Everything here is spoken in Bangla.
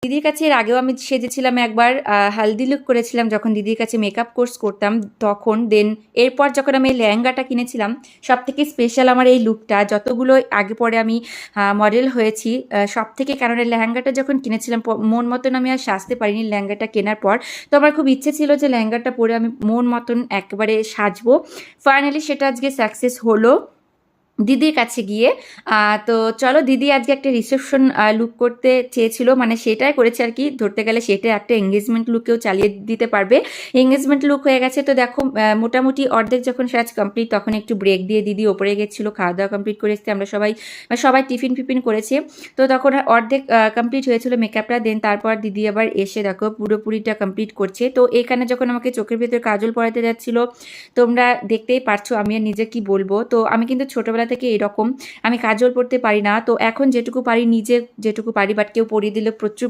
দিদির কাছে এর আগেও আমি সেজেছিলাম একবার, হালদি লুক করেছিলাম যখন দিদির কাছে মেকআপ কোর্স করতাম তখন। দেন এরপর যখন আমি এই লেহেঙ্গাটা কিনেছিলাম, সব থেকে স্পেশাল আমার এই লুকটা। যতগুলো আগে পরে আমি মডেল হয়েছি সব থেকে, কারণ এই লেহেঙ্গাটা যখন কিনেছিলাম মন মতন আমি আর সাজতে পারিনি লেহেঙ্গাটা কেনার পর। তো আমার খুব ইচ্ছে ছিল যে লেহেঙ্গাটা পরে আমি মন মতন একেবারে সাজবো। ফাইনালি সেটা আজকে সাকসেস হলো দিদির কাছে গিয়ে। তো চলো, দিদি আজকে একটা রিসেপশন লুক করতে চেয়েছিল, মানে সেটাই করেছে আর কি, ধরতে গেলে সেটা একটা এঙ্গেজমেন্ট লুকেও চালিয়ে দিতে পারবে। এঙ্গেজমেন্ট লুক হয়ে গেছে, তো দেখো মোটামুটি অর্ধেক যখন সাজ কমপ্লিট তখন একটু ব্রেক দিয়ে দিদি ওপরে গেছিলো, খাওয়া দাওয়া কমপ্লিট করে এসেছি আমরা সবাই, সবাই টিফিন ফিফিন করেছে। তো তখন অর্ধেক কমপ্লিট হয়েছিল মেকআপটা। দেন তারপর দিদি আবার এসে দেখো পুরোপুরিটা কমপ্লিট করছে। তো এখানে যখন আমাকে চোখের ভেতরে কাজল পরাতে যাচ্ছিল, তোমরা দেখতেই পারছো আমি আর নিজে কি বলবো। তো আমি কিন্তু ছোটোবেলা থেকে এরকম, আমি কাজল পরতে পারি না, তো এখন যেটুকু পারি নিজে যেটুকু পারি, বাট কেউ পরিয়ে দিলে প্রচুর